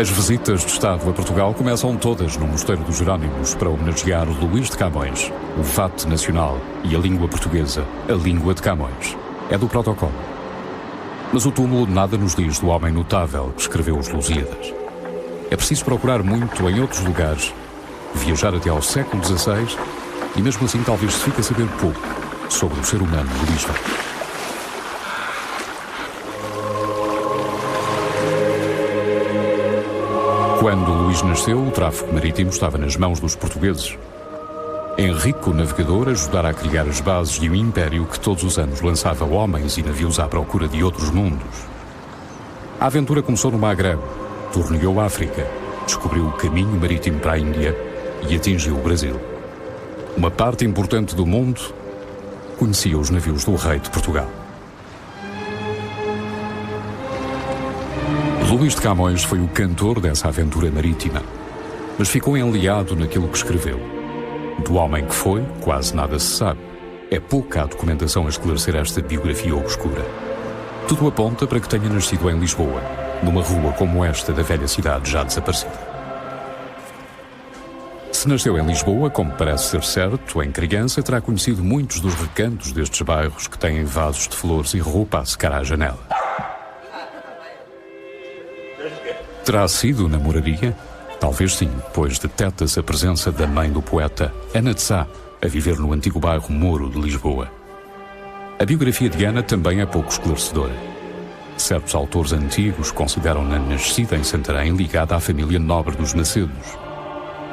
As visitas de Estado a Portugal começam todas no Mosteiro dos Jerónimos para homenagear Luís de Camões, o fato nacional e a língua portuguesa, a língua de Camões. É do protocolo. Mas o túmulo nada nos diz do homem notável que escreveu os Lusíadas. É preciso procurar muito em outros lugares, viajar até ao século XVI e mesmo assim talvez se fique a saber pouco sobre o ser humano Luís Vaz. Quando Luís nasceu, o tráfego marítimo estava nas mãos dos portugueses. Henrique, o navegador, ajudara a criar as bases de um império que todos os anos lançava homens e navios à procura de outros mundos. A aventura começou no Magreb, torneou a África, descobriu o caminho marítimo para a Índia e atingiu o Brasil. Uma parte importante do mundo conhecia os navios do rei de Portugal. Luís de Camões foi o cantor dessa aventura marítima, mas ficou enleado naquilo que escreveu. Do homem que foi, quase nada se sabe. É pouca a documentação a esclarecer esta biografia obscura. Tudo aponta para que tenha nascido em Lisboa, numa rua como esta da velha cidade já desaparecida. Se nasceu em Lisboa, como parece ser certo, em criança terá conhecido muitos dos recantos destes bairros que têm vasos de flores e roupa a secar à janela. Terá sido na moraria? Talvez sim, pois detecta-se a presença da mãe do poeta, Ana de Sá, a viver no antigo bairro Moro de Lisboa. A biografia de Ana também é pouco esclarecedora. Certos autores antigos consideram-na nascida em Santarém, ligada à família nobre dos Macedos.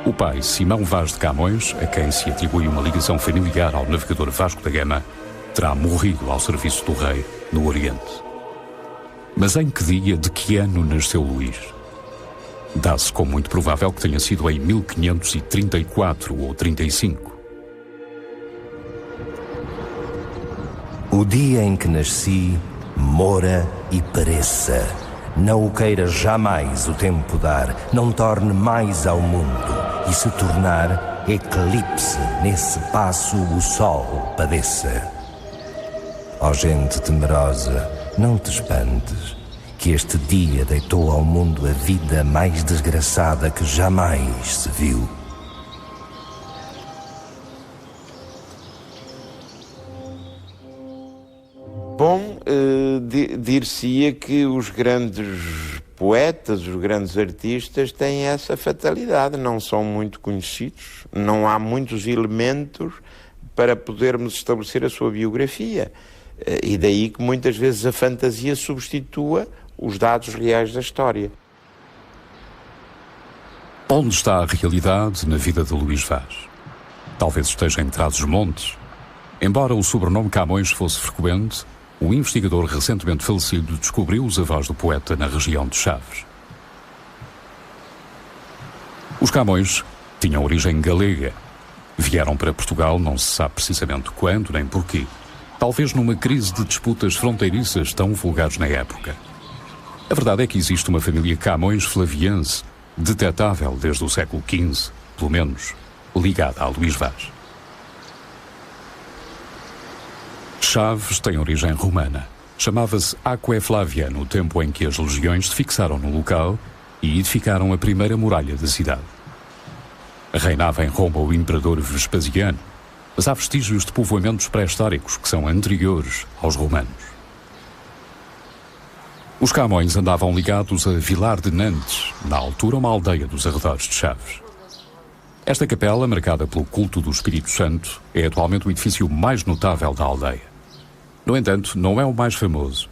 O pai, Simão Vaz de Camões, a quem se atribui uma ligação familiar ao navegador Vasco da Gama, terá morrido ao serviço do rei no Oriente. Mas em que dia, de que ano nasceu Luís? Dá-se como muito provável que tenha sido em 1534 ou 35. O dia em que nasci, mora e pereça. Não o queira jamais o tempo dar, não torne mais ao mundo, e se tornar eclipse, nesse passo o sol padeça. Ó gente temerosa, não te espantes, que este dia deitou ao mundo a vida mais desgraçada que jamais se viu. Bom, dir-se-ia que os grandes poetas, os grandes artistas têm essa fatalidade, não são muito conhecidos, não há muitos elementos para podermos estabelecer a sua biografia. E daí que muitas vezes a fantasia substitua os dados reais da história. Onde está a realidade na vida de Luís Vaz? Talvez esteja em Trás-os-Montes. Embora o sobrenome Camões fosse frequente, o investigador recentemente falecido descobriu os avós do poeta na região de Chaves. Os Camões tinham origem galega. Vieram para Portugal, não se sabe precisamente quando nem porquê. Talvez numa crise de disputas fronteiriças tão vulgares na época. A verdade é que existe uma família Camões flaviense, detetável desde o século XV, pelo menos, ligada a Luís Vaz. Chaves tem origem romana. Chamava-se Aquae Flavia no tempo em que as legiões se fixaram no local e edificaram a primeira muralha da cidade. Reinava em Roma o imperador Vespasiano, mas há vestígios de povoamentos pré-históricos que são anteriores aos romanos. Os Camões andavam ligados a Vilar de Nantes, na altura uma aldeia dos arredores de Chaves. Esta capela, marcada pelo culto do Espírito Santo, é atualmente o edifício mais notável da aldeia. No entanto, não é o mais famoso.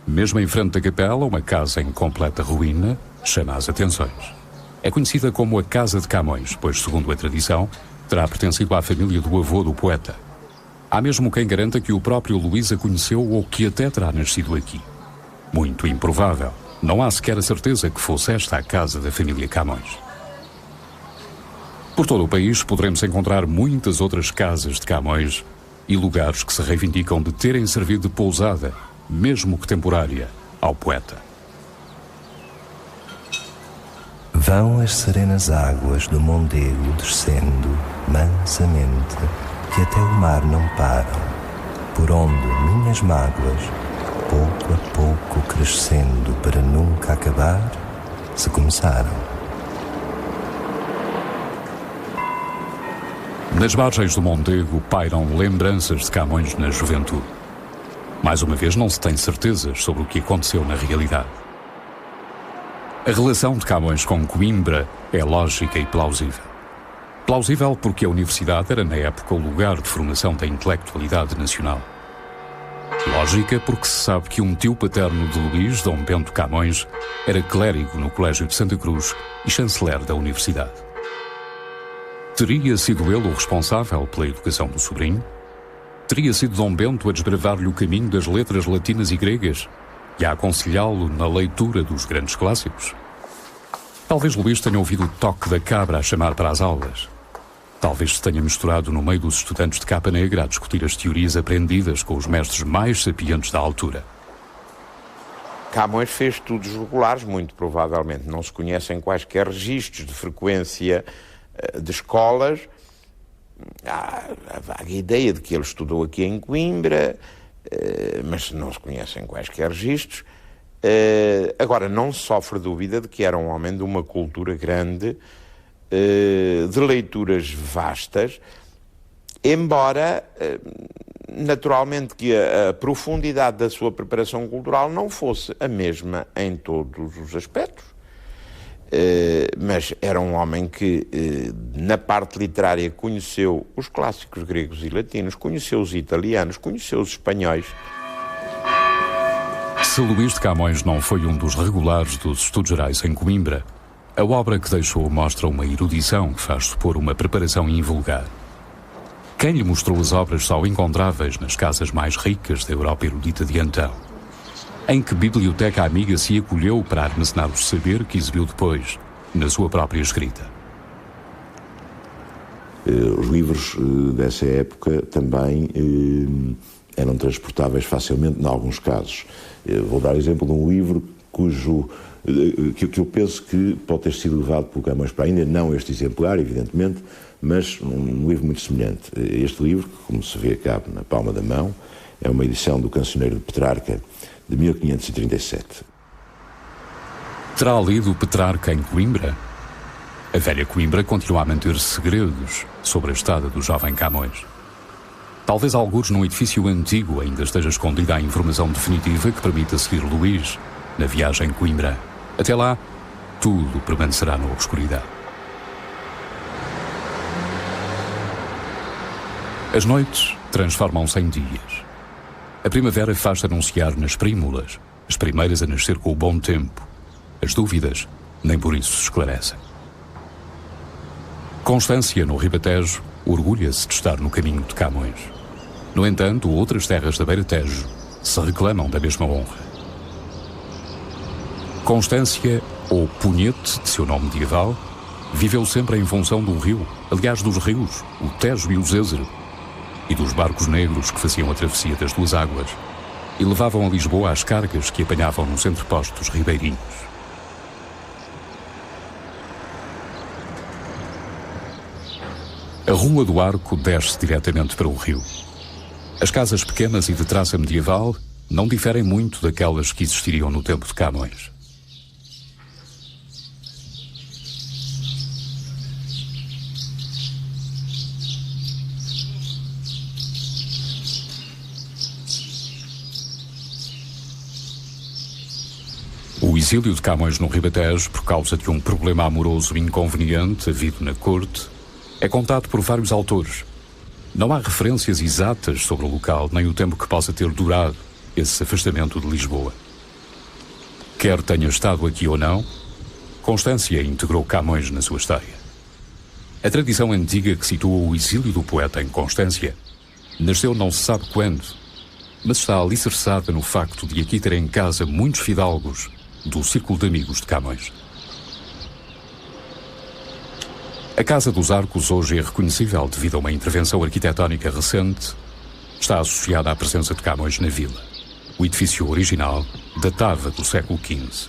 Mesmo em frente da capela, uma casa em completa ruína chama as atenções. É conhecida como a Casa de Camões, pois, segundo a tradição, terá pertencido à família do avô do poeta. Há mesmo quem garanta que o próprio Luís a conheceu ou que até terá nascido aqui. Muito improvável. Não há sequer a certeza que fosse esta a casa da família Camões. Por todo o país poderemos encontrar muitas outras casas de Camões e lugares que se reivindicam de terem servido de pousada, mesmo que temporária, ao poeta. Vão as serenas águas do Mondego descendo mansamente, que até o mar não param, por onde minhas mágoas, pouco a pouco crescendo para nunca acabar, se começaram. Nas margens do Mondego pairam lembranças de Camões na juventude. Mais uma vez, não se tem certezas sobre o que aconteceu na realidade. A relação de Camões com Coimbra é lógica e plausível. Plausível porque a universidade era, na época, o lugar de formação da intelectualidade nacional. Lógica porque se sabe que um tio paterno de Luís, Dom Bento Camões, era clérigo no Colégio de Santa Cruz e chanceler da universidade. Teria sido ele o responsável pela educação do sobrinho? Teria sido Dom Bento a desbravar-lhe o caminho das letras latinas e gregas e a aconselhá-lo na leitura dos grandes clássicos? Talvez Luís tenha ouvido o toque da cabra a chamar para as aulas. Talvez se tenha misturado no meio dos estudantes de capa negra a discutir as teorias aprendidas com os mestres mais sapientes da altura. Camões fez estudos regulares, muito provavelmente. Não se conhecem quaisquer registros de frequência de escolas. Há a vaga ideia de que ele estudou aqui em Coimbra, mas não se conhecem quaisquer registros. Agora, não se sofre dúvida de que era um homem de uma cultura grande, de leituras vastas, embora, naturalmente, que a profundidade da sua preparação cultural não fosse a mesma em todos os aspectos. Mas era um homem que, na parte literária, conheceu os clássicos gregos e latinos, conheceu os italianos, conheceu os espanhóis. Se Luís de Camões não foi um dos regulares dos estudos gerais em Coimbra, a obra que deixou mostra uma erudição que faz supor uma preparação invulgar. Quem lhe mostrou as obras só encontráveis nas casas mais ricas da Europa erudita de então? Em que biblioteca amiga se acolheu para armazenar o saber que exibiu depois, na sua própria escrita? Os livros dessa época também eram transportáveis facilmente, em alguns casos. Vou dar exemplo de um livro que eu penso que pode ter sido levado pelo Camões para ainda, não este exemplar, evidentemente, mas um livro muito semelhante. Este livro, que, como se vê, cabe na palma da mão, é uma edição do Cancioneiro de Petrarca, de 1537. Terá lido Petrarca em Coimbra? A velha Coimbra continua a manter segredos sobre a estada do jovem Camões. Talvez algures num edifício antigo ainda esteja escondida a informação definitiva que permita seguir Luís na viagem a Coimbra. Até lá, tudo permanecerá na obscuridade. As noites transformam-se em dias. A primavera faz-se anunciar nas prímulas, as primeiras a nascer com o bom tempo. As dúvidas nem por isso se esclarecem. Constância, no Ribatejo, orgulha-se de estar no caminho de Camões. No entanto, outras terras da Beira-Tejo se reclamam da mesma honra. Constância, ou Punhete, de seu nome medieval, viveu sempre em função de um rio, aliás dos rios, o Tejo e o Zézere, e dos barcos negros que faziam a travessia das duas águas e levavam a Lisboa as cargas que apanhavam nos entrepostos ribeirinhos. A Rua do Arco desce diretamente para o rio. As casas pequenas e de traça medieval não diferem muito daquelas que existiriam no tempo de Camões. O exílio de Camões no Ribatejo, por causa de um problema amoroso inconveniente havido na corte, é contado por vários autores. Não há referências exatas sobre o local nem o tempo que possa ter durado esse afastamento de Lisboa. Quer tenha estado aqui ou não, Constância integrou Camões na sua história. A tradição antiga que situa o exílio do poeta em Constância nasceu não se sabe quando, mas está alicerçada no facto de aqui ter em casa muitos fidalgos do círculo de amigos de Camões. A Casa dos Arcos hoje é reconhecível devido a uma intervenção arquitetónica recente. Está associada à presença de Camões na vila. O edifício original datava do século XV.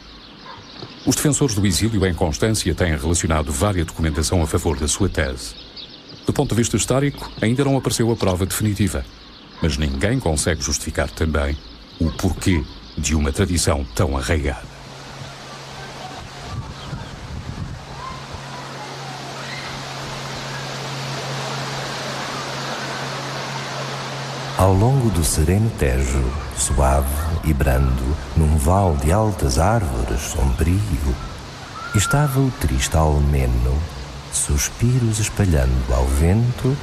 Os defensores do exílio em Constância têm relacionado várias documentação a favor da sua tese. Do ponto de vista histórico, ainda não apareceu a prova definitiva, mas ninguém consegue justificar também o porquê de uma tradição tão arraigada. Ao longo do sereno Tejo, suave e brando, num val de altas árvores sombrio, estava o triste almeno, suspiros espalhando ao vento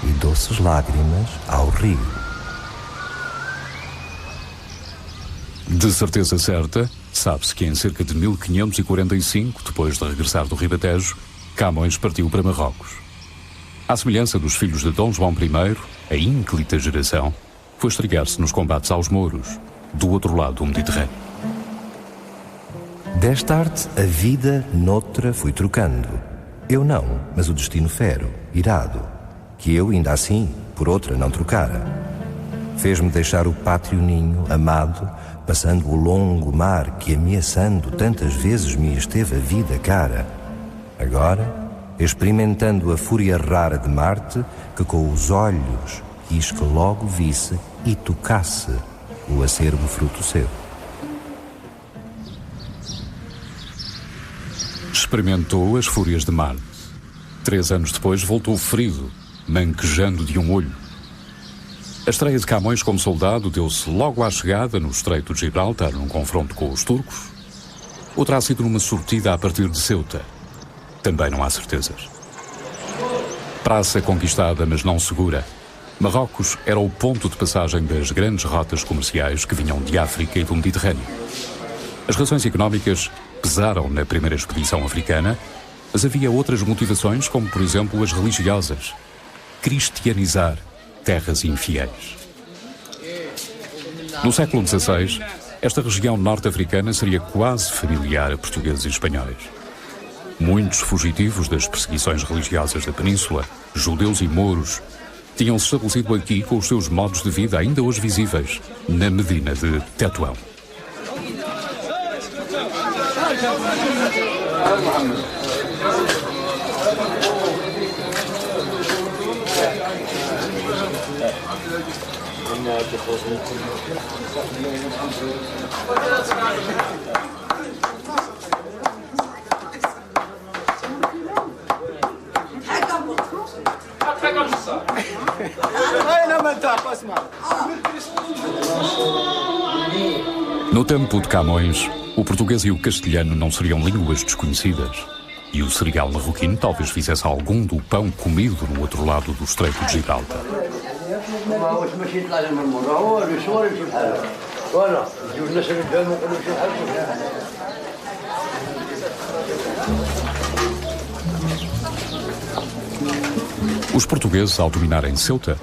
e doces lágrimas ao rio. De certeza certa, sabe-se que em cerca de 1545, depois de regressar do Ribatejo, Camões partiu para Marrocos. À semelhança dos filhos de Dom João I, a ínclita geração foi estrear-se nos combates aos mouros, do outro lado do Mediterrâneo. Desta arte, a vida noutra fui trocando. Eu não, mas o destino fero, irado, que eu ainda assim, por outra, não trocara. Fez-me deixar o pátrio ninho, amado, passando o longo mar que, ameaçando, tantas vezes me esteve a vida cara. Agora, experimentando a fúria rara de Marte, que com os olhos quis que logo visse e tocasse o acerbo fruto seu. Experimentou as fúrias de Marte. 3 anos depois voltou ferido, manquejando de um olho. A estreia de Camões como soldado deu-se logo à chegada no Estreito de Gibraltar, num confronto com os turcos, ou terá sido numa sortida a partir de Ceuta? Também não há certezas. Praça conquistada, mas não segura. Marrocos era o ponto de passagem das grandes rotas comerciais que vinham de África e do Mediterrâneo. As razões económicas pesaram na primeira expedição africana, mas havia outras motivações, como por exemplo as religiosas. Cristianizar terras infiéis. No século XVI, esta região norte-africana seria quase familiar a portugueses e espanhóis. Muitos fugitivos das perseguições religiosas da península, judeus e mouros, tinham-se estabelecido aqui com os seus modos de vida ainda hoje visíveis, na Medina de Tetuão. No tempo de Camões, o português e o castelhano não seriam línguas desconhecidas, e o cereal marroquino talvez fizesse algum do pão comido no outro lado do Estreito de Gibraltar. Os portugueses, ao dominarem Ceuta,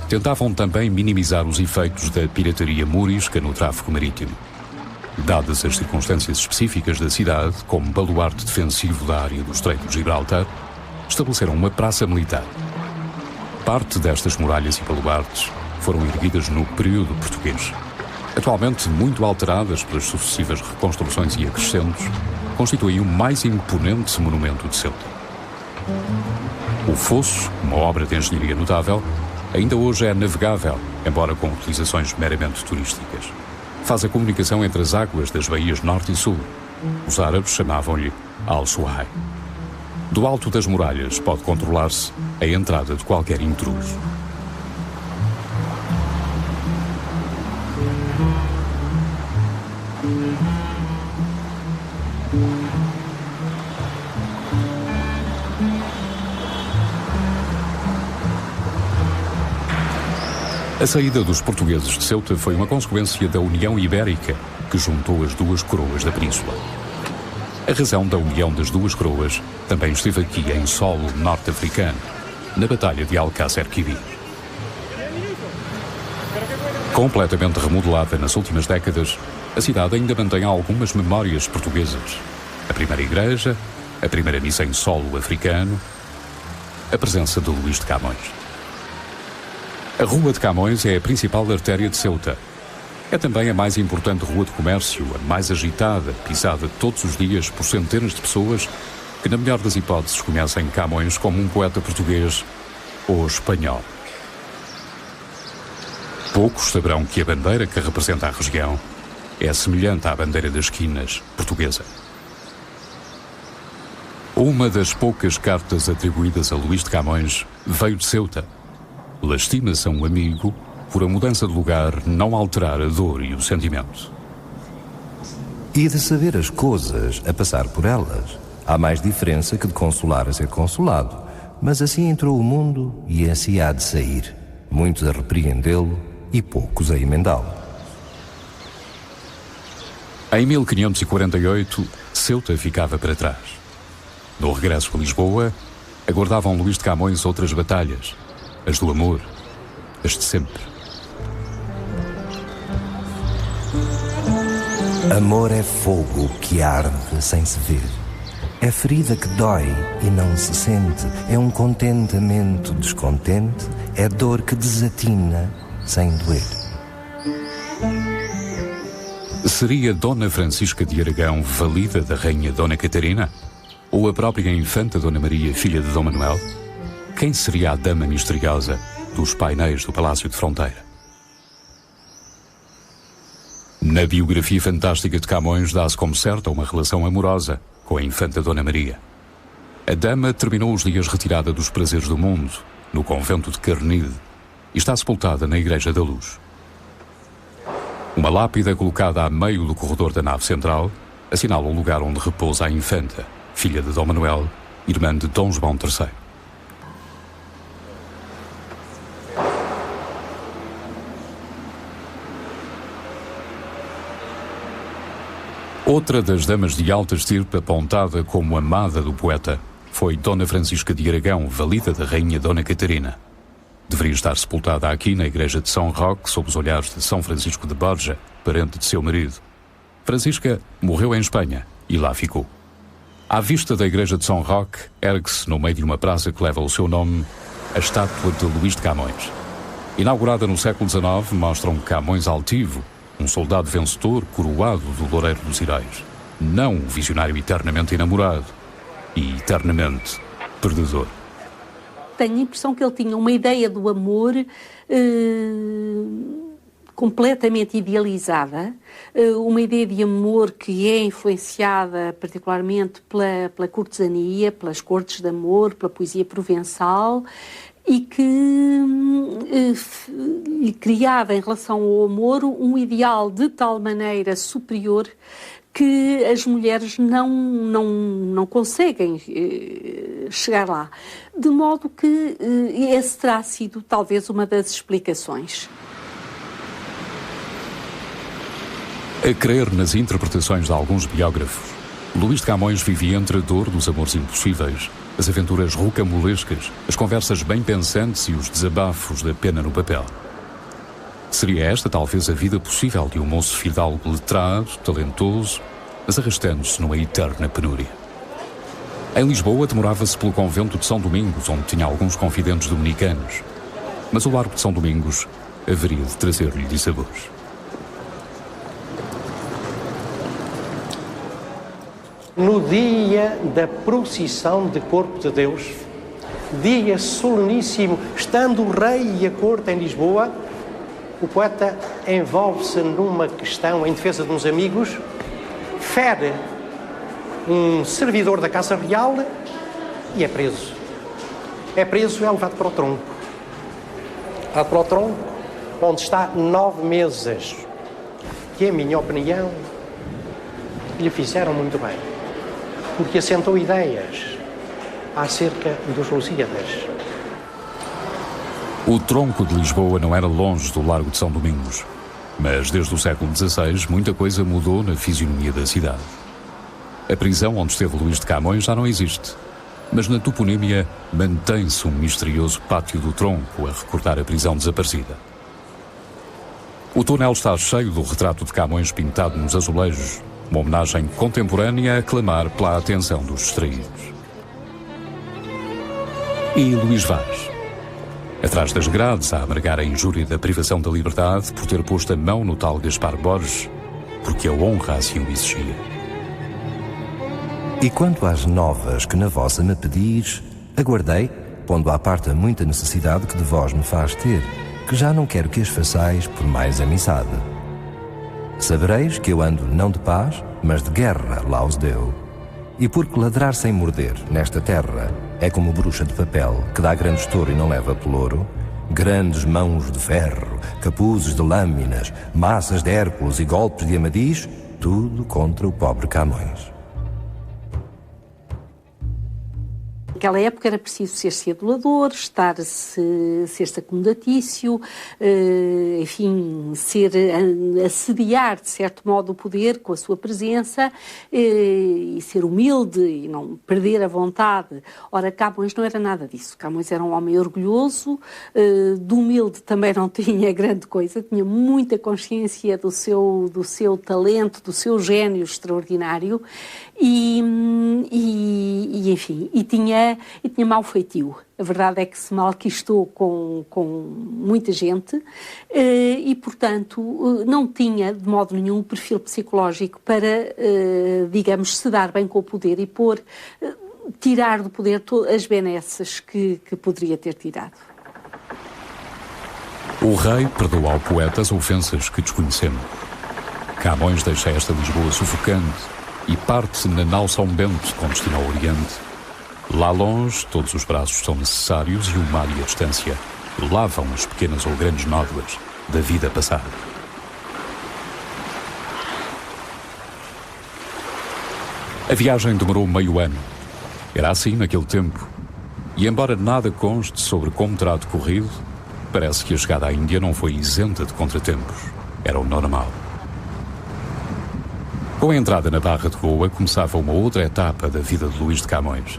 tentavam também minimizar os efeitos da pirataria mourisca no tráfego marítimo. Dadas as circunstâncias específicas da cidade, como baluarte defensivo da área do Estreito de Gibraltar, estabeleceram uma praça militar. Parte destas muralhas e baluartes foram erguidas no período português. Atualmente, muito alteradas pelas sucessivas reconstruções e acrescentos, constituem o mais imponente monumento de Ceuta. O fosso, uma obra de engenharia notável, ainda hoje é navegável, embora com utilizações meramente turísticas. Faz a comunicação entre as águas das baías norte e sul. Os árabes chamavam-lhe Al-Suhai. Do alto das muralhas pode controlar-se a entrada de qualquer intruso. A saída dos portugueses de Ceuta foi uma consequência da União Ibérica, que juntou as duas coroas da península. A razão da união das duas coroas também esteve aqui em solo norte-africano, na Batalha de Alcácer Quibir. Completamente remodelada nas últimas décadas, a cidade ainda mantém algumas memórias portuguesas. A primeira igreja, a primeira missa em solo africano, a presença de Luís de Camões. A Rua de Camões é a principal artéria de Ceuta. É também a mais importante rua de comércio, a mais agitada, pisada todos os dias por centenas de pessoas que, na melhor das hipóteses, conhecem Camões como um poeta português ou espanhol. Poucos saberão que a bandeira que representa a região é semelhante à bandeira das Quinas, portuguesa. Uma das poucas cartas atribuídas a Luís de Camões veio de Ceuta. Lastima-se a um amigo, por a mudança de lugar não alterar a dor e o sentimento. E de saber as coisas a passar por elas, há mais diferença que de consolar a ser consolado. Mas assim entrou o mundo e assim há de sair, muitos a repreendê-lo e poucos a emendá-lo. Em 1548, Ceuta ficava para trás. No regresso a Lisboa, aguardavam Luís de Camões outras batalhas, as do amor, as de sempre. Amor é fogo que arde sem se ver. É ferida que dói e não se sente. É um contentamento descontente. É dor que desatina sem doer. Seria Dona Francisca de Aragão valida da Rainha Dona Catarina? Ou a própria infanta Dona Maria, filha de Dom Manuel? Quem seria a dama misteriosa dos painéis do Palácio de Fronteira? Na biografia fantástica de Camões dá-se como certa uma relação amorosa com a infanta Dona Maria. A dama terminou os dias retirada dos prazeres do mundo, no convento de Carnide, e está sepultada na Igreja da Luz. Uma lápide colocada a meio do corredor da nave central assinala o lugar onde repousa a infanta, filha de Dom Manuel, irmã de Dom João III. Outra das damas de alta estirpe apontada como amada do poeta foi Dona Francisca de Aragão, valida da Rainha Dona Catarina. Deveria estar sepultada aqui na igreja de São Roque, sob os olhares de São Francisco de Borja, parente de seu marido. Francisca morreu em Espanha e lá ficou. À vista da igreja de São Roque, ergue-se, no meio de uma praça que leva o seu nome, a estátua de Luís de Camões. Inaugurada no século XIX, mostra um Camões altivo, um soldado vencedor coroado do loureiro dos heróis. Não um visionário eternamente enamorado e eternamente perdedor. Tenho a impressão que ele tinha uma ideia do amor completamente idealizada, uma ideia de amor que é influenciada particularmente pela cortesania, pelas cortes de amor, pela poesia provençal, e que lhe criava em relação ao amor um ideal de tal maneira superior que as mulheres não conseguem chegar lá. De modo que esse terá sido talvez uma das explicações. A crer nas interpretações de alguns biógrafos, Luís de Camões vivia entre a dor dos amores impossíveis, as aventuras rocambolescas, as conversas bem pensantes e os desabafos da pena no papel. Seria esta talvez a vida possível de um moço fidalgo letrado, talentoso, mas arrastando-se numa eterna penúria. Em Lisboa demorava-se pelo convento de São Domingos, onde tinha alguns confidentes dominicanos, mas o largo de São Domingos haveria de trazer-lhe dissabores. No dia da procissão de Corpo de Deus, dia soleníssimo, estando o rei e a corte em Lisboa, o poeta envolve-se numa questão em defesa de uns amigos, fere um servidor da Casa Real e é preso. É preso e é levado para o tronco. Levado para o tronco, onde está 9 meses, que, em minha opinião, lhe fizeram muito bem, porque assentou ideias acerca dos Lusíadas. O tronco de Lisboa não era longe do Largo de São Domingos, mas desde o século XVI muita coisa mudou na fisionomia da cidade. A prisão onde esteve Luís de Camões já não existe, mas na toponímia mantém-se um misterioso pátio do tronco a recordar a prisão desaparecida. O túnel está cheio do retrato de Camões pintado nos azulejos, uma homenagem contemporânea a clamar pela atenção dos distraídos. E Luís Vaz, atrás das grades a amargar a injúria da privação da liberdade por ter posto a mão no tal Gaspar Borges, porque a honra assim o exigia. E quanto às novas que na vossa me pedis, aguardei, pondo à parte a muita necessidade que de vós me faz ter, que já não quero que as façais por mais amizade. Sabereis que eu ando não de paz, mas de guerra lá os deu. E porque ladrar sem morder nesta terra é como bruxa de papel que dá grande estouro e não leva pelouro, Grandes mãos de ferro, capuzes de lâminas, massas de Hércules e golpes de Amadis, tudo contra o pobre Camões. Naquela época era preciso ser-se adulador, ser-se acomodatício, enfim, assediar, de certo modo, o poder com a sua presença e ser humilde e não perder a vontade. Ora, Camões não era nada disso. Camões era um homem orgulhoso, de humilde também não tinha grande coisa, tinha muita consciência do seu talento, do seu gênio extraordinário e enfim, e tinha mau feitio. A verdade é que se malquistou com muita gente e, portanto, não tinha, de modo nenhum, perfil psicológico para, digamos, se dar bem com o poder e tirar do poder as benesses que poderia ter tirado. O rei perdoa ao poeta as ofensas que desconhecemos. Camões deixa esta Lisboa sufocante e parte na nau São Bento com destino ao Oriente. Lá longe, todos os braços são necessários e o mar e a distância lavam as pequenas ou grandes nódoas da vida passada. A viagem demorou meio ano. Era assim naquele tempo. E embora nada conste sobre como terá decorrido, parece que a chegada à Índia não foi isenta de contratempos. Era o normal. Com a entrada na Barra de Goa, começava uma outra etapa da vida de Luís de Camões.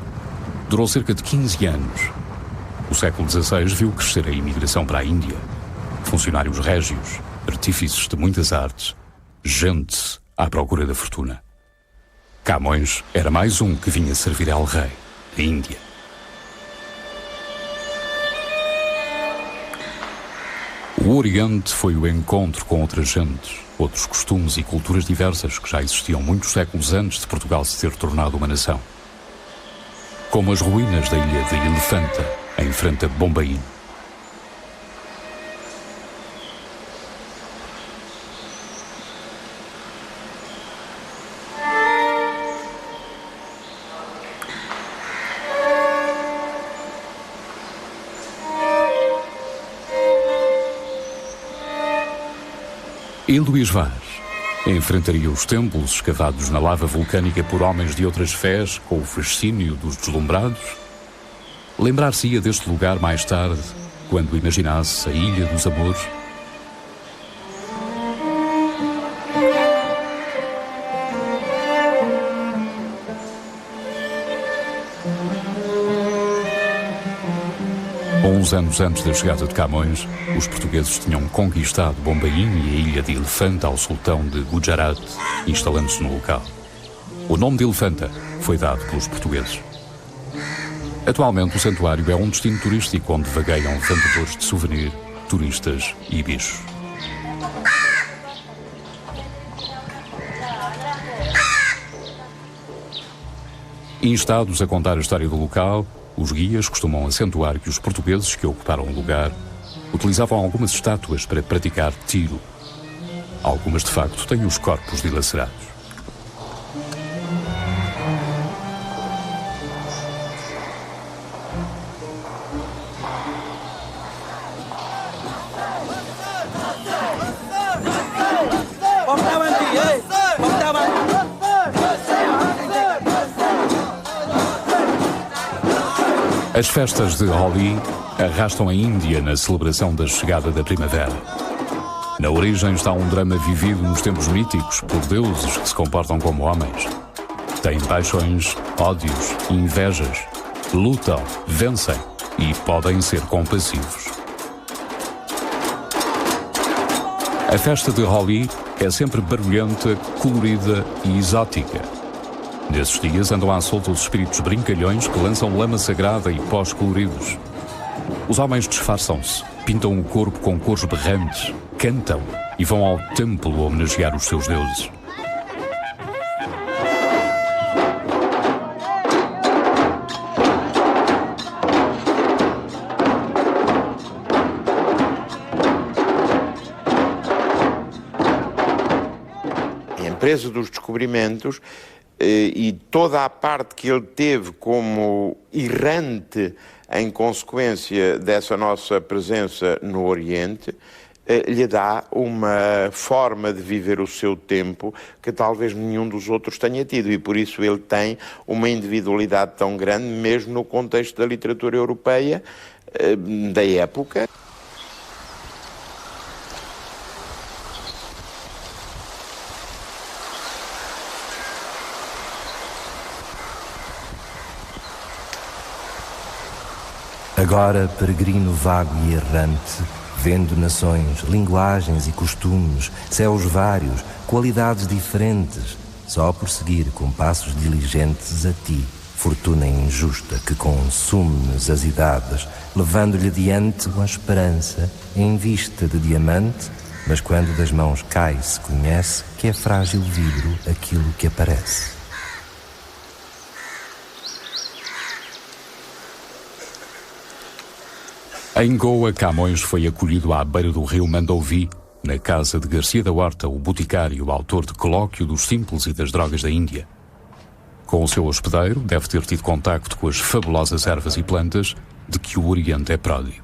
Durou cerca de 15 anos. O século XVI viu crescer a imigração para a Índia. Funcionários régios, artífices de muitas artes, gente à procura da fortuna. Camões era mais um que vinha servir ao rei, a Índia. O Oriente foi o encontro com outras gentes, outros costumes e culturas diversas que já existiam muitos séculos antes de Portugal se ter tornado uma nação. Como as ruínas da ilha de Elefanta, em frente a Bombaim. E Luís Vaz enfrentaria os templos escavados na lava vulcânica por homens de outras fés com o fascínio dos deslumbrados? Lembrar-se-ia deste lugar mais tarde, quando imaginasse a Ilha dos Amores? Uns anos antes da chegada de Camões, os portugueses tinham conquistado Bombaim e a ilha de Elefanta ao sultão de Gujarat, instalando-se no local. O nome de Elefanta foi dado pelos portugueses. Atualmente, o santuário é um destino turístico onde vagueiam vendedores de souvenir, turistas e bichos. Instados a contar a história do local, os guias costumam acentuar que os portugueses que ocuparam o lugar utilizavam algumas estátuas para praticar tiro. Algumas, de facto, têm os corpos dilacerados. As festas de Holi arrastam a Índia na celebração da chegada da primavera. Na origem está um drama vivido nos tempos míticos por deuses que se comportam como homens. Têm paixões, ódios, invejas, lutam, vencem e podem ser compassivos. A festa de Holi é sempre barulhenta, colorida e exótica. Nesses dias andam à solta os espíritos brincalhões que lançam lama sagrada e pós coloridos. Os homens disfarçam-se, pintam o corpo com cores berrantes, cantam e vão ao templo homenagear os seus deuses. A empresa dos descobrimentos e toda a parte que ele teve como errante em consequência dessa nossa presença no Oriente, lhe dá uma forma de viver o seu tempo que talvez nenhum dos outros tenha tido, e por isso ele tem uma individualidade tão grande, mesmo no contexto da literatura europeia da época. Agora, peregrino vago e errante, vendo nações, linguagens e costumes, céus vários, qualidades diferentes, só por seguir com passos diligentes a ti, fortuna injusta que consume-nos as idades, levando-lhe adiante uma esperança em vista de diamante, mas quando das mãos cai se conhece que é frágil vidro aquilo que aparece. Em Goa, Camões foi acolhido à beira do rio Mandouvi, na casa de Garcia da Horta, o boticário, autor de Colóquio dos Simples e das Drogas da Índia. Com o seu hospedeiro, deve ter tido contacto com as fabulosas ervas e plantas de que o Oriente é pródigo.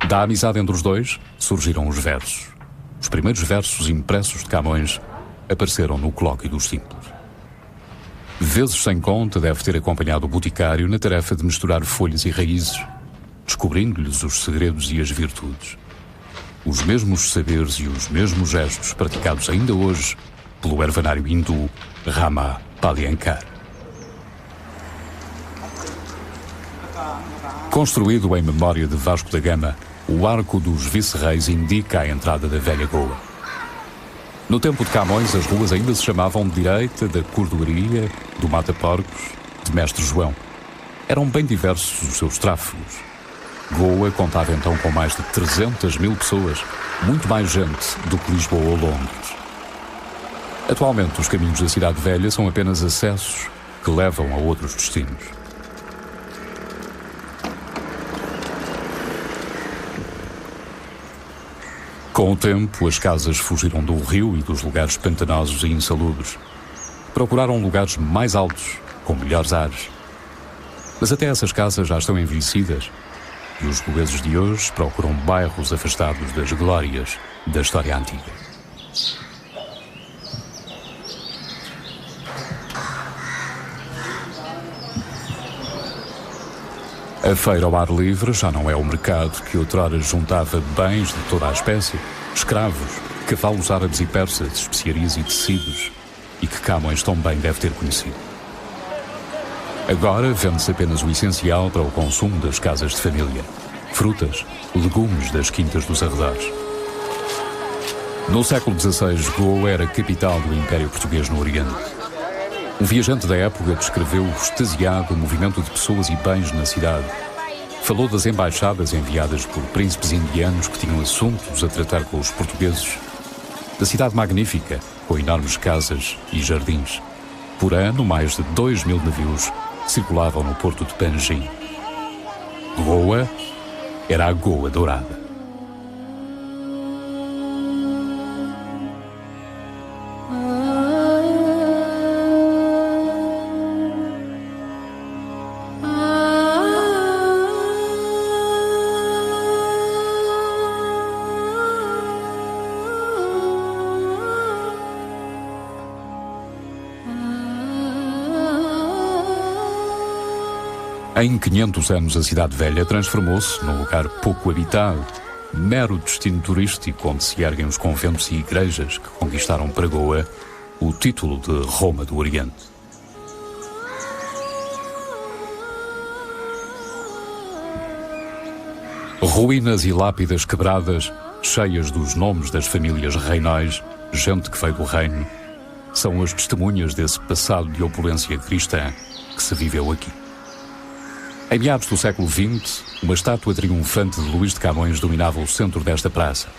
Da amizade entre os dois, surgiram os versos. Os primeiros versos impressos de Camões apareceram no Colóquio dos Simples. Vezes sem conta, deve ter acompanhado o boticário na tarefa de misturar folhas e raízes, descobrindo-lhes os segredos e as virtudes. Os mesmos saberes e os mesmos gestos praticados ainda hoje pelo ervanário hindu Rama Palyankar. Construído em memória de Vasco da Gama, o Arco dos Vice-Reis indica a entrada da velha Goa. No tempo de Camões, as ruas ainda se chamavam de Direita, da Cordoaria, do Mata-Porcos, de Mestre João. Eram bem diversos os seus tráfegos. Goa contava então com mais de 300 mil pessoas, muito mais gente do que Lisboa ou Londres. Atualmente, os caminhos da Cidade Velha são apenas acessos que levam a outros destinos. Com o tempo, as casas fugiram do rio e dos lugares pantanosos e insalubres. Procuraram lugares mais altos, com melhores ares. Mas até essas casas já estão envelhecidas, e os goeses de hoje procuram bairros afastados das glórias da história antiga. A feira ao ar livre já não é o mercado que outrora juntava bens de toda a espécie, escravos, cavalos árabes e persas, especiarias e tecidos, e que Camões tão bem deve ter conhecido. Agora vende-se apenas o essencial para o consumo das casas de família, frutas, legumes das quintas dos arredores. No século XVI, Goa era capital do Império Português no Oriente. Um viajante da época descreveu extasiado o movimento de pessoas e bens na cidade. Falou das embaixadas enviadas por príncipes indianos que tinham assuntos a tratar com os portugueses. Da cidade magnífica, com enormes casas e jardins. Por ano, mais de 2.000 navios circulavam no porto de Panjim. Goa era a Goa dourada. Em 500 anos, a Cidade Velha transformou-se num lugar pouco habitado, mero destino turístico onde se erguem os conventos e igrejas que conquistaram para Goa o título de Roma do Oriente. Ruínas e lápidas quebradas, cheias dos nomes das famílias reinais, gente que veio do reino, são as testemunhas desse passado de opulência cristã que se viveu aqui. Em meados do século XX, uma estátua triunfante de Luís de Camões dominava o centro desta praça.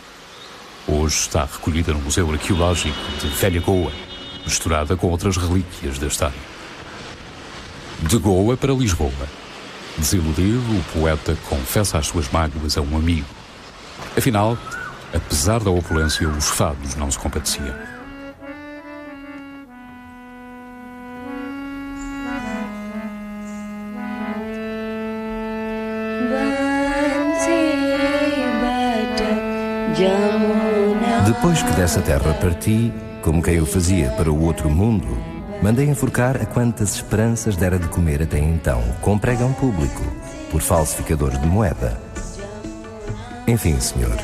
Hoje está recolhida no Museu Arqueológico de Velha Goa, misturada com outras relíquias da história. De Goa para Lisboa. Desiludido, o poeta confessa as suas mágoas a um amigo. Afinal, apesar da opulência, os fados não se compadeciam. Depois que dessa terra parti, como quem o fazia para o outro mundo, mandei enforcar a quantas esperanças dera de comer até então, com pregão público, por falsificadores de moeda. Enfim, senhor,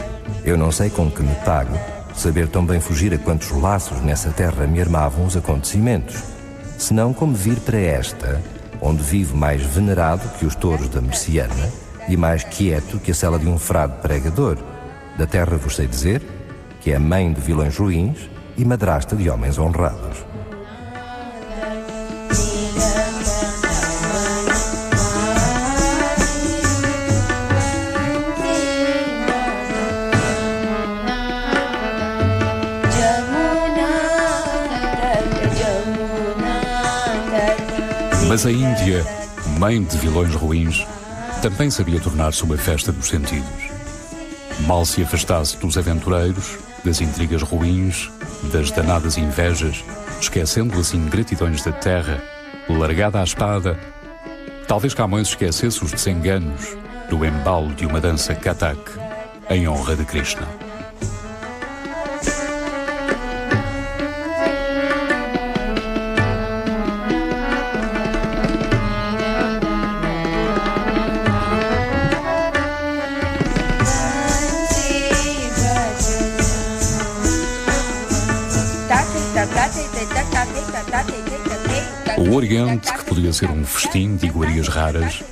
eu não sei com que me pago saber tão bem fugir a quantos laços nessa terra me armavam os acontecimentos, senão como vir para esta, onde vivo mais venerado que os touros da Merciana e mais quieto que a cela de um frade pregador. Da terra vos sei dizer que é mãe de vilões ruins e madrasta de homens honrados. Mas a Índia, mãe de vilões ruins, também sabia tornar-se uma festa dos sentidos. Mal se afastasse dos aventureiros, das intrigas ruins, das danadas invejas, esquecendo assim gratidões da terra, largada à espada, talvez Camões esquecesse os desenganos do embalo de uma dança Kathak em honra de Krishna. O Oriente, que podia ser um festim de iguarias raras,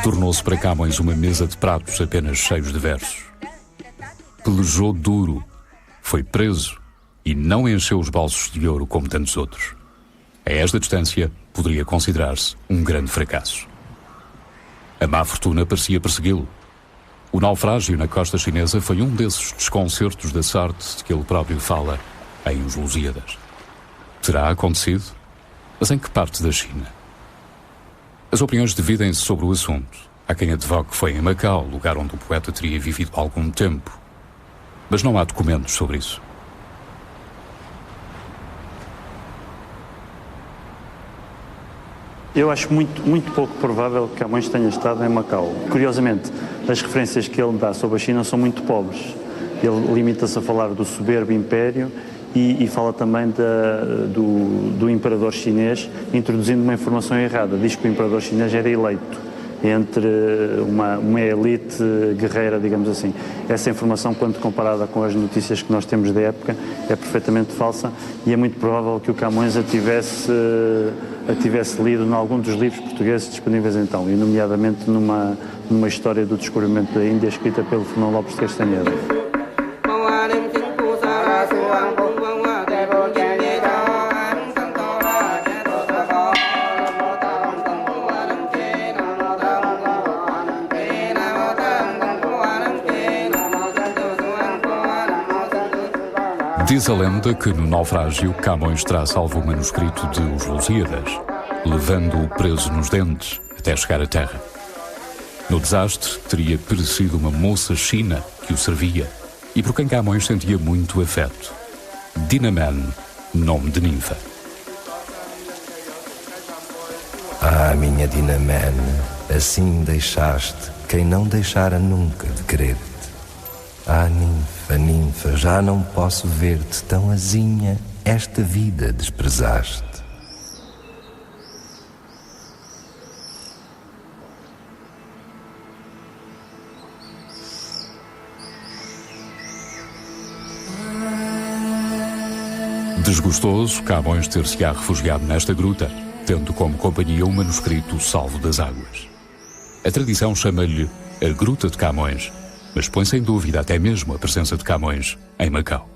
tornou-se para Camões uma mesa de pratos apenas cheios de versos. Pelejou duro, foi preso e não encheu os bolsos de ouro como tantos outros. A esta distância, poderia considerar-se um grande fracasso. A má fortuna parecia persegui-lo. O naufrágio na costa chinesa foi um desses desconcertos da sorte de que ele próprio fala em Os Lusíadas. Terá acontecido? Mas em que parte da China? As opiniões dividem-se sobre o assunto. Há quem advogue que foi em Macau, lugar onde o poeta teria vivido algum tempo. Mas não há documentos sobre isso. Eu acho muito pouco provável que Camões tenha estado em Macau. Curiosamente, as referências que ele dá sobre a China são muito pobres. Ele limita-se a falar do soberbo império e fala também do imperador chinês, introduzindo uma informação errada. Diz que o imperador chinês era eleito entre uma elite guerreira, digamos assim. Essa informação, quando comparada com as notícias que nós temos da época, é perfeitamente falsa e é muito provável que o Camões a tivesse lido em algum dos livros portugueses disponíveis então, e nomeadamente numa história do descobrimento da Índia, escrita pelo Fernão Lopes de Castanheira. Diz a lenda que no naufrágio Camões terá salvo o manuscrito de Os Lusíadas, levando-o preso nos dentes até chegar à terra. No desastre teria perecido uma moça china que o servia e por quem Camões sentia muito afeto. Dinaman, nome de ninfa. Ah, minha Dinaman, assim deixaste quem não deixara nunca de querer-te. Ah, ninfa, já não posso ver-te tão azinha, esta vida desprezaste. Desgostoso, Camões ter-se-á refugiado nesta gruta, tendo como companhia um manuscrito salvo das águas. A tradição chama-lhe a Gruta de Camões, mas põe sem dúvida até mesmo a presença de Camões em Macau.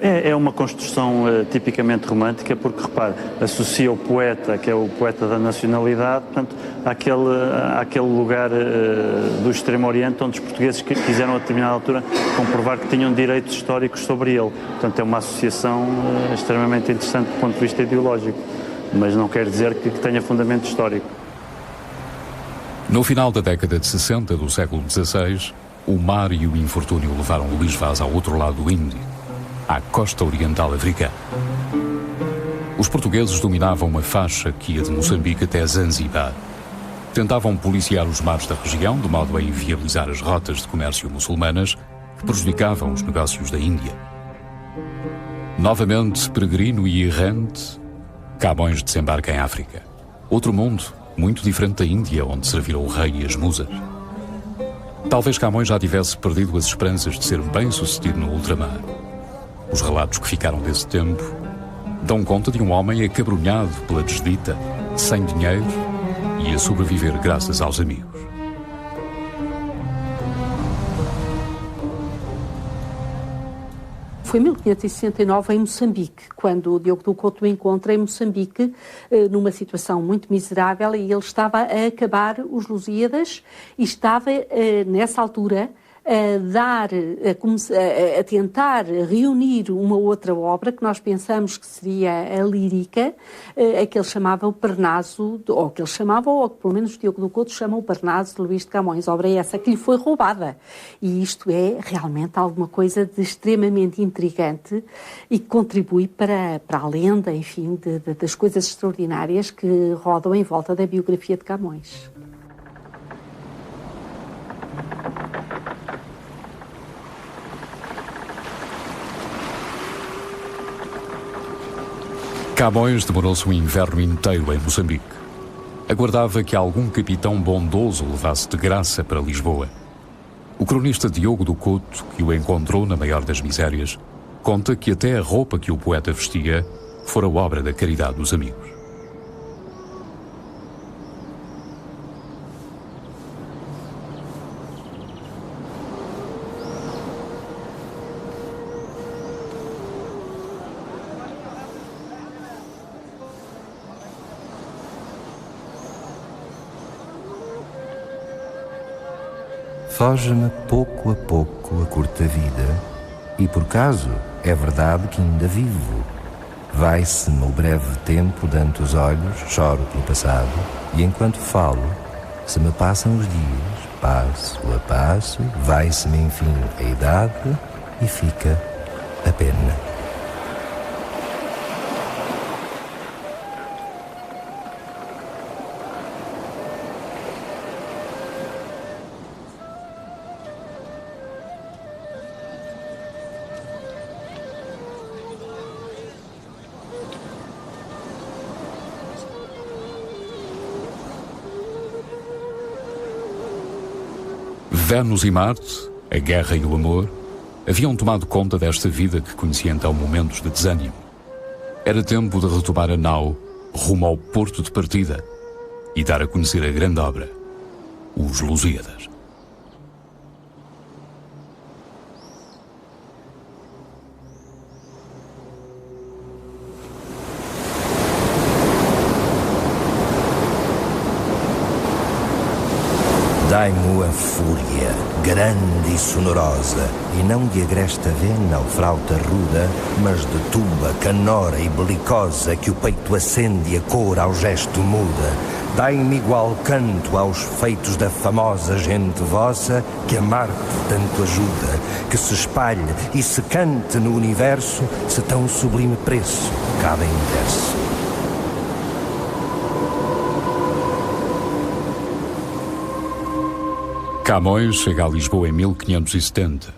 É uma construção tipicamente romântica, porque, repare, associa o poeta, que é o poeta da nacionalidade, portanto, àquele lugar do Extremo Oriente onde os portugueses quiseram a determinada altura comprovar que tinham direitos históricos sobre ele. Portanto, é uma associação extremamente interessante do ponto de vista ideológico, mas não quer dizer que tenha fundamento histórico. No final da década de 60 do século XVI, o mar e o infortúnio levaram Luís Vaz ao outro lado do Índico, à costa oriental africana. Os portugueses dominavam uma faixa que ia de Moçambique até Zanzibar. Tentavam policiar os mares da região de modo a inviabilizar as rotas de comércio muçulmanas que prejudicavam os negócios da Índia. Novamente peregrino e errante, Camões desembarca em África. Outro mundo, muito diferente da Índia, onde serviram o rei e as musas. Talvez Camões já tivesse perdido as esperanças de ser bem-sucedido no ultramar. Os relatos que ficaram desse tempo dão conta de um homem acabrunhado pela desdita, sem dinheiro e a sobreviver graças aos amigos. Foi em 1569 em Moçambique, quando o Diogo do Couto o encontra em Moçambique, numa situação muito miserável, e ele estava a acabar os Lusíadas e estava, nessa altura, a tentar reunir uma outra obra que nós pensamos que seria a lírica, a que ele chamava o Parnaso, ou que ele chamava, ou que pelo menos o Diogo do Couto chama o Parnaso de Luís de Camões, obra essa que lhe foi roubada. E isto é realmente alguma coisa de extremamente intrigante e que contribui para a lenda, enfim, das coisas extraordinárias que rodam em volta da biografia de Camões. Camões demorou-se um inverno inteiro em Moçambique. Aguardava que algum capitão bondoso o levasse de graça para Lisboa. O cronista Diogo do Couto, que o encontrou na maior das misérias, conta que até a roupa que o poeta vestia fora obra da caridade dos amigos. Foge-me pouco a pouco a curta vida, e por caso é verdade que ainda vivo. Vai-se-me o breve tempo dante os olhos, choro pelo passado, e enquanto falo, se me passam os dias, passo a passo, vai-se-me enfim a idade e fica a pena. Vênus e Marte, a guerra e o amor, haviam tomado conta desta vida que conhecia então momentos de desânimo. Era tempo de retomar a nau rumo ao porto de partida e dar a conhecer a grande obra, os Lusíadas. Dai-mo a fúria, grande e sonorosa, e não de agresta vena ou flauta ruda, mas de tuba, canora e belicosa, que o peito acende e a cor ao gesto muda. Dai-me igual canto aos feitos da famosa gente vossa, que a Marte tanto ajuda, que se espalhe e se cante no universo, se tão sublime preço cabe em verso. Camões chega a Lisboa em 1570.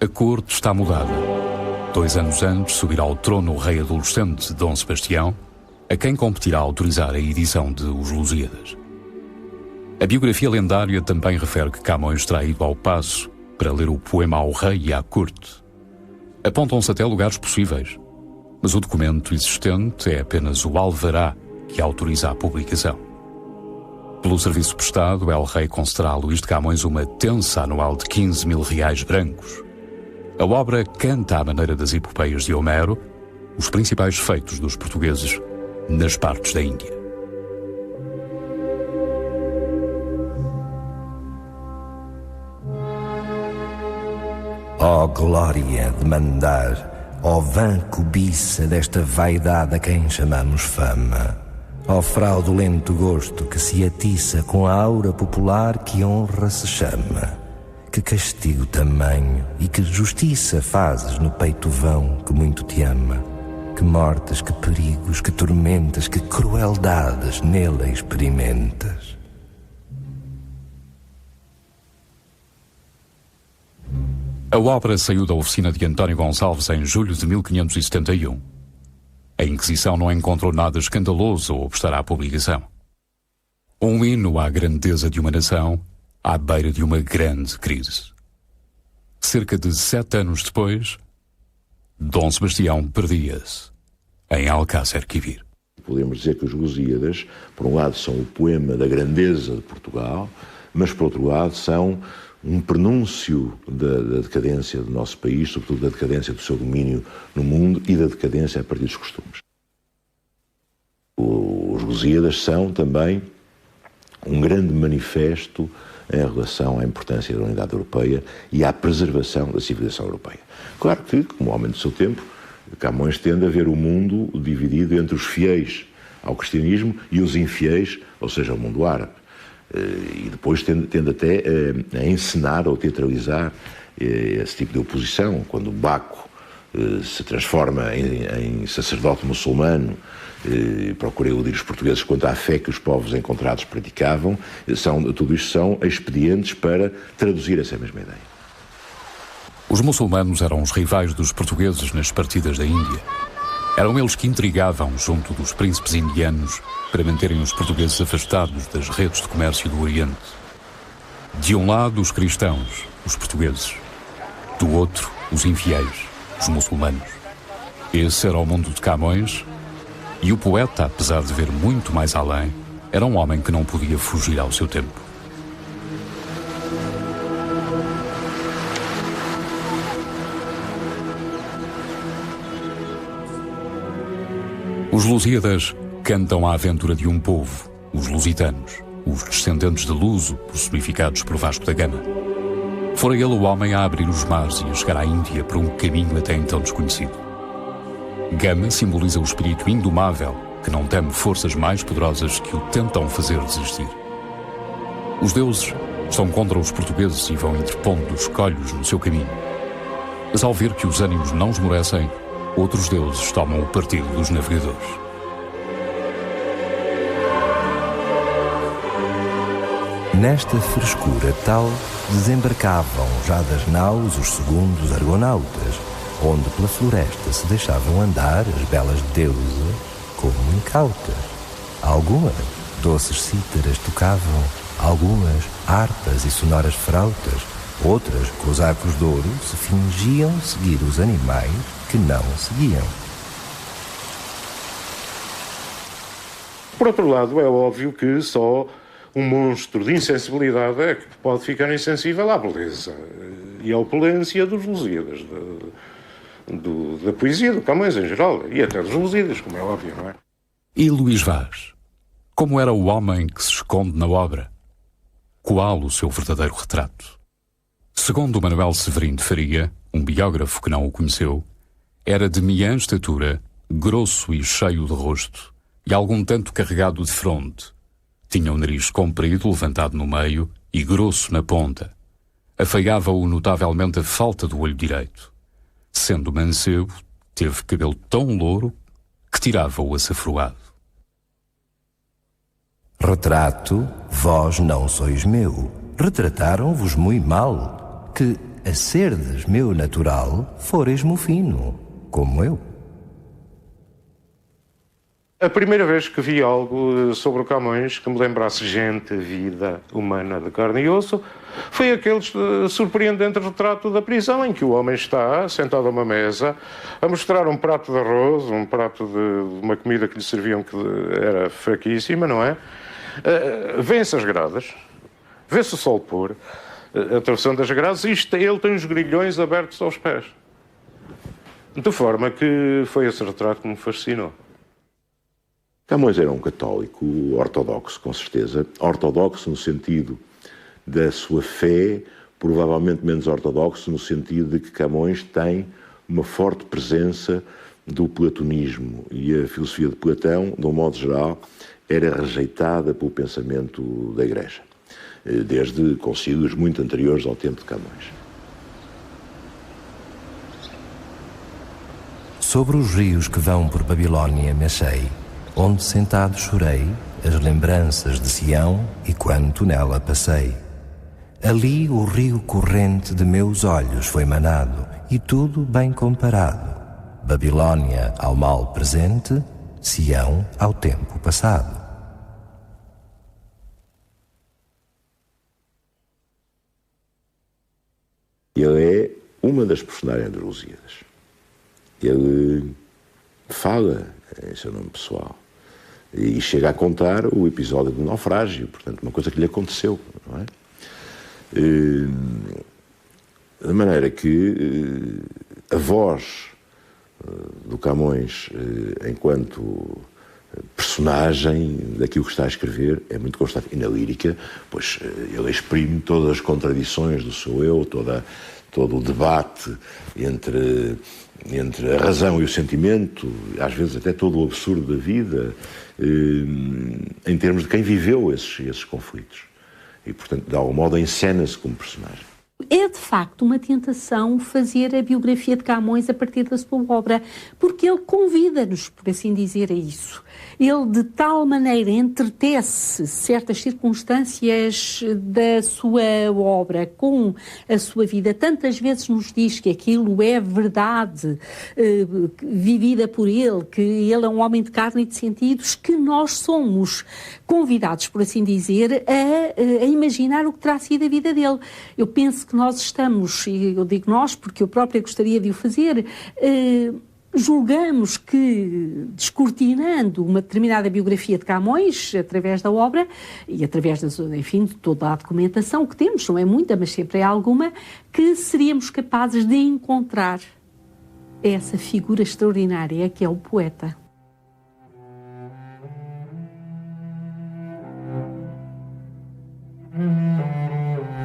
A corte está mudada. 2 anos antes subirá ao trono o rei adolescente Dom Sebastião, a quem competirá autorizar a edição de Os Lusíadas. A biografia lendária também refere que Camões terá ido ao Paço para ler o poema ao rei e à corte. Apontam-se até lugares possíveis, mas o documento existente é apenas o alvará que autoriza a publicação. Pelo serviço prestado, El Rei concederá a Luís de Camões uma tensa anual de 15 mil reais brancos. A obra canta à maneira das epopeias de Homero os principais feitos dos portugueses nas partes da Índia. Ó glória de mandar, ó vã cobiça desta vaidade a quem chamamos fama, ó fraudulento gosto que se atiça com a aura popular que honra se chama. Que castigo tamanho e que justiça fazes no peito vão que muito te ama. Que mortes, que perigos, que tormentas, que crueldades nele experimentas. A obra saiu da oficina de António Gonçalves em julho de 1571. A Inquisição não encontrou nada escandaloso a obstar à publicação. Um hino à grandeza de uma nação à beira de uma grande crise. Cerca de 7 anos depois, Dom Sebastião perdia-se em Alcácer Quibir. Podemos dizer que os Lusíadas, por um lado, são o poema da grandeza de Portugal, mas, por outro lado, são um prenúncio da decadência do nosso país, sobretudo da decadência do seu domínio no mundo e da decadência a partir dos costumes. Os Lusíadas são também um grande manifesto em relação à importância da unidade europeia e à preservação da civilização europeia. Claro que, como homem do seu tempo, Camões tende a ver o mundo dividido entre os fiéis ao cristianismo e os infiéis, ou seja, ao mundo árabe. E depois tende até a encenar ou teatralizar esse tipo de oposição, quando Baco se transforma em sacerdote muçulmano, procura iludir os portugueses quanto à fé que os povos encontrados praticavam. Tudo isto são expedientes para traduzir essa mesma ideia. Os muçulmanos eram os rivais dos portugueses nas partidas da Índia. Eram eles que intrigavam junto dos príncipes indianos para manterem os portugueses afastados das redes de comércio do Oriente. De um lado, os cristãos, os portugueses. Do outro, os infiéis, os muçulmanos. Esse era o mundo de Camões, e o poeta, apesar de ver muito mais além, era um homem que não podia fugir ao seu tempo. Os Lusíadas cantam a aventura de um povo, os lusitanos, os descendentes de Luso, personificados por Vasco da Gama. Fora ele o homem a abrir os mares e a chegar à Índia por um caminho até então desconhecido. Gama simboliza o espírito indomável, que não teme forças mais poderosas que o tentam fazer desistir. Os deuses estão contra os portugueses e vão interpondo os colhos no seu caminho. Mas ao ver que os ânimos não esmorecem, outros deuses tomam o partido dos navegadores. Nesta frescura tal, desembarcavam já das naus os segundos argonautas, onde pela floresta se deixavam andar as belas deusas como incautas. Algumas doces cítaras tocavam, algumas harpas e sonoras flautas, outras, com os arcos de ouro, se fingiam seguir os animais que não seguiam. Por outro lado, é óbvio que só um monstro de insensibilidade é que pode ficar insensível à beleza e à opulência dos Lusíadas, da poesia do Camões em geral, e até dos Lusíadas, como é óbvio, não é? E Luís Vaz? Como era o homem que se esconde na obra? Qual o seu verdadeiro retrato? Segundo Manuel Severino de Faria, um biógrafo que não o conheceu, era de meia estatura, grosso e cheio de rosto, e algum tanto carregado de fronte. Tinha o nariz comprido, levantado no meio, e grosso na ponta. Afeiava-o notavelmente a falta do olho direito. Sendo mancebo, teve cabelo tão louro que tirava-o açafroado. Retrato, vós não sois meu. Retrataram-vos muito mal, que, a serdes meu natural, foreis-mo fino, como eu. A primeira vez que vi algo sobre o Camões que me lembrasse gente, vida humana de carne e osso, foi aquele surpreendente retrato da prisão em que o homem está sentado a uma mesa a mostrar um prato de arroz, um prato de uma comida que lhe serviam que era fraquíssima, não é? Vêem-se as gradas, vê-se o sol pôr, atravessando as grades, e ele tem os grilhões abertos aos pés. De forma que foi esse retrato que me fascinou. Camões era um católico ortodoxo, com certeza. Ortodoxo no sentido da sua fé, provavelmente menos ortodoxo no sentido de que Camões tem uma forte presença do platonismo. E a filosofia de Platão, de um modo geral, era rejeitada pelo pensamento da Igreja, desde concílios muito anteriores ao tempo de Camões. Sobre os rios que vão por Babilónia me achei, onde sentado chorei as lembranças de Sião e quanto nela passei. Ali o rio corrente de meus olhos foi manado, e tudo bem comparado. Babilônia ao mal presente, Sião ao tempo passado. Ele é uma das personagens dos Lusíadas. Ele fala em seu nome pessoal e chega a contar o episódio do naufrágio, portanto, uma coisa que lhe aconteceu, não é? De maneira que a voz do Camões, enquanto personagem daquilo que está a escrever, é muito constante. E na lírica, pois ele exprime todas as contradições do seu eu, todo o debate entre a razão e o sentimento, às vezes até todo o absurdo da vida, em termos de quem viveu esses conflitos. E, portanto, de algum modo, encena-se como personagem. É, de facto, uma tentação fazer a biografia de Camões a partir da sua obra, porque ele convida-nos, por assim dizer, a isso. Ele, de tal maneira, entretece certas circunstâncias da sua obra com a sua vida. Tantas vezes nos diz que aquilo é verdade vivida por ele, que ele é um homem de carne e de sentidos, que nós somos convidados, por assim dizer, a imaginar o que terá sido a vida dele. Eu penso que nós estamos, e eu digo nós porque eu própria gostaria de o fazer, julgamos que, descortinando uma determinada biografia de Camões, através da obra e através, enfim, de toda a documentação que temos, não é muita, mas sempre é alguma, que seríamos capazes de encontrar essa figura extraordinária que é o poeta.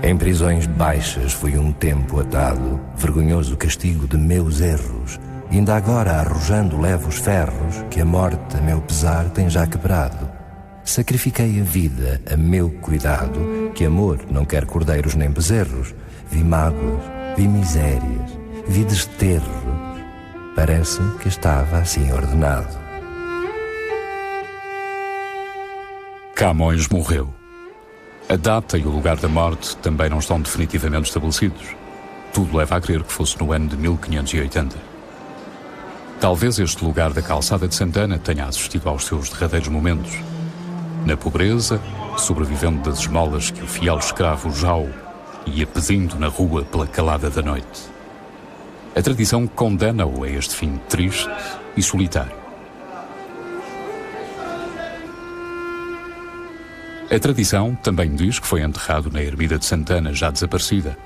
Em prisões baixas fui um tempo atado, vergonhoso castigo de meus erros. Ainda agora arrojando levo os ferros, que a morte a meu pesar tem já quebrado. Sacrifiquei a vida a meu cuidado, que amor não quer cordeiros nem bezerros. Vi mágoas, vi misérias, vi desterros. Parece-me que estava assim ordenado. Camões morreu. A data e o lugar da morte também não estão definitivamente estabelecidos. Tudo leva a crer que fosse no ano de 1580. Talvez este lugar da calçada de Santana tenha assistido aos seus derradeiros momentos. Na pobreza, sobrevivendo das esmolas que o fiel escravo Jau ia pedindo na rua pela calada da noite. A tradição condena-o a este fim triste e solitário. A tradição também diz que foi enterrado na ermida de Santana, já desaparecida,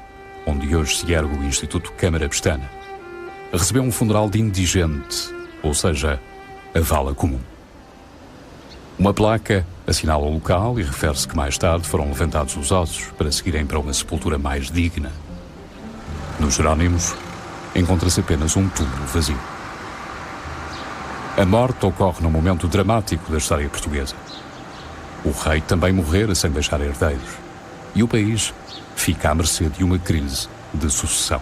onde hoje se ergue o Instituto Câmara Pestana. Recebeu um funeral de indigente, ou seja, a vala comum. Uma placa assinala o local e refere-se que mais tarde foram levantados os ossos para seguirem para uma sepultura mais digna. Nos Jerónimos, encontra-se apenas um túmulo vazio. A morte ocorre num momento dramático da história portuguesa. O rei também morrera sem deixar herdeiros, e o país fica à mercê de uma crise de sucessão.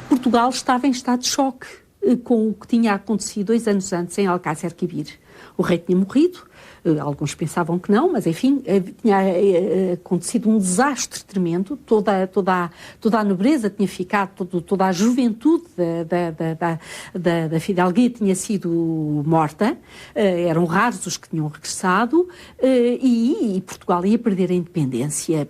Portugal estava em estado de choque com o que tinha acontecido 2 anos antes em Alcácer Quibir. O rei tinha morrido, alguns pensavam que não, mas enfim, tinha acontecido um desastre tremendo, toda a nobreza tinha ficado, toda a juventude da fidalguia tinha sido morta, eram raros os que tinham regressado, e Portugal ia perder a independência,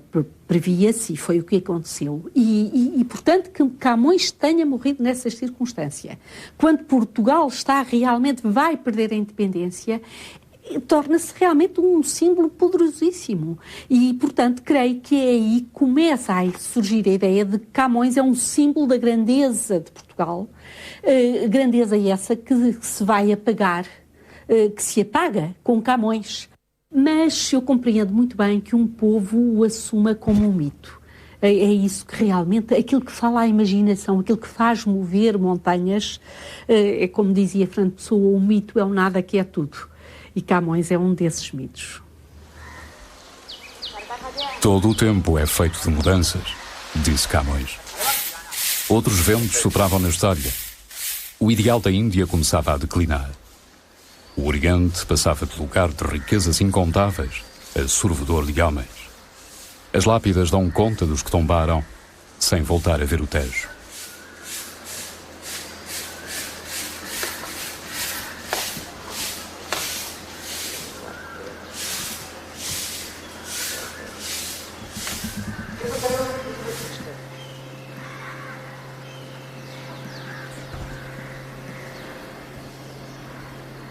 previa-se, e foi o que aconteceu. E portanto, que Camões tenha morrido nessa circunstância. Quando Portugal vai perder a independência, torna-se realmente um símbolo poderosíssimo. E, portanto, creio que aí começa a surgir a ideia de que Camões é um símbolo da grandeza de Portugal, grandeza essa que se vai apagar, que se apaga com Camões. Mas eu compreendo muito bem que um povo o assuma como um mito. É isso que realmente, aquilo que fala à imaginação, aquilo que faz mover montanhas, é como dizia Fernando Pessoa, o mito é um nada que é tudo. E Camões é um desses mitos. Todo o tempo é feito de mudanças, disse Camões. Outros ventos sopravam na história. O ideal da Índia começava a declinar. O Oriente passava de lugar de riquezas incontáveis a sorvedor de homens. As lápidas dão conta dos que tombaram, sem voltar a ver o Tejo.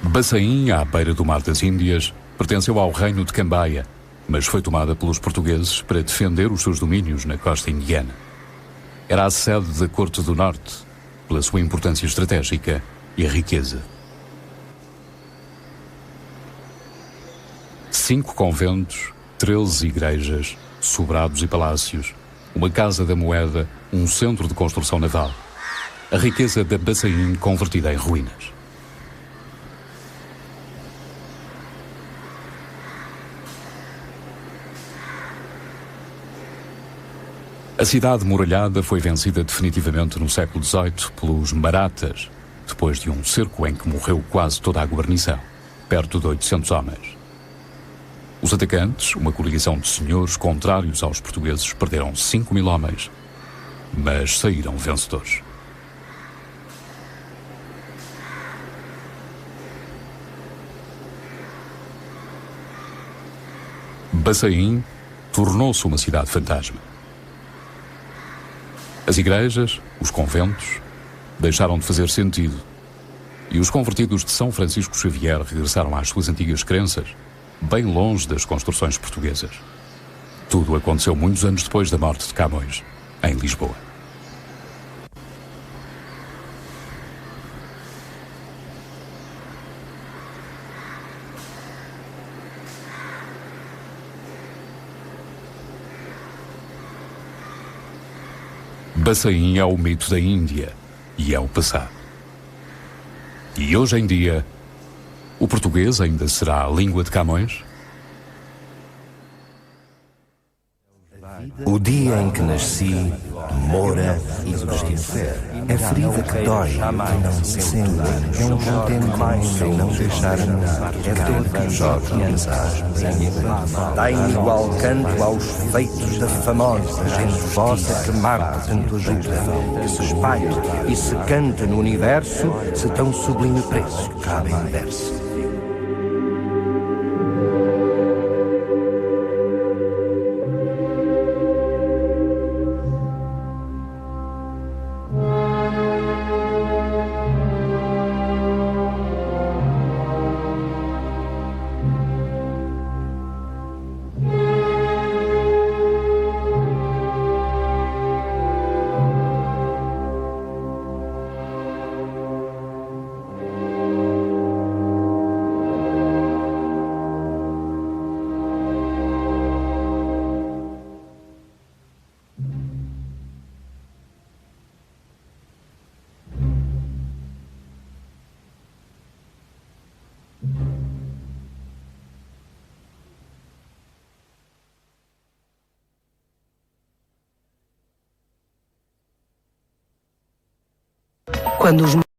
Bassaim, à beira do Mar das Índias, pertenceu ao reino de Cambaia, mas foi tomada pelos portugueses para defender os seus domínios na costa indiana. Era a sede da Corte do Norte, pela sua importância estratégica e a riqueza. 5 conventos, 13 igrejas, sobrados e palácios, uma casa da moeda, um centro de construção naval. A riqueza da Bassaim convertida em ruínas. A cidade muralhada foi vencida definitivamente no século XVIII pelos Marathas, depois de um cerco em que morreu quase toda a guarnição, perto de 800 homens. Os atacantes, uma coligação de senhores contrários aos portugueses, perderam 5.000 homens, mas saíram vencedores. Bassaim tornou-se uma cidade fantasma. As igrejas, os conventos, deixaram de fazer sentido e os convertidos de São Francisco Xavier regressaram às suas antigas crenças, bem longe das construções portuguesas. Tudo aconteceu muitos anos depois da morte de Camões, em Lisboa. Bassaim é o mito da Índia e é o passado. E hoje em dia, o português ainda será a língua de Camões? O dia em que nasci, Moura e Justiça. É ferida que dói, que não se sente. É um contente sem não deixar andar. É dor que joga e azar. Dá igual canto aos feitos da famosa gente vossa que marca tanto ajuda, que se espalha e se canta no universo, se tão sublime preço cabe em verso. Quando os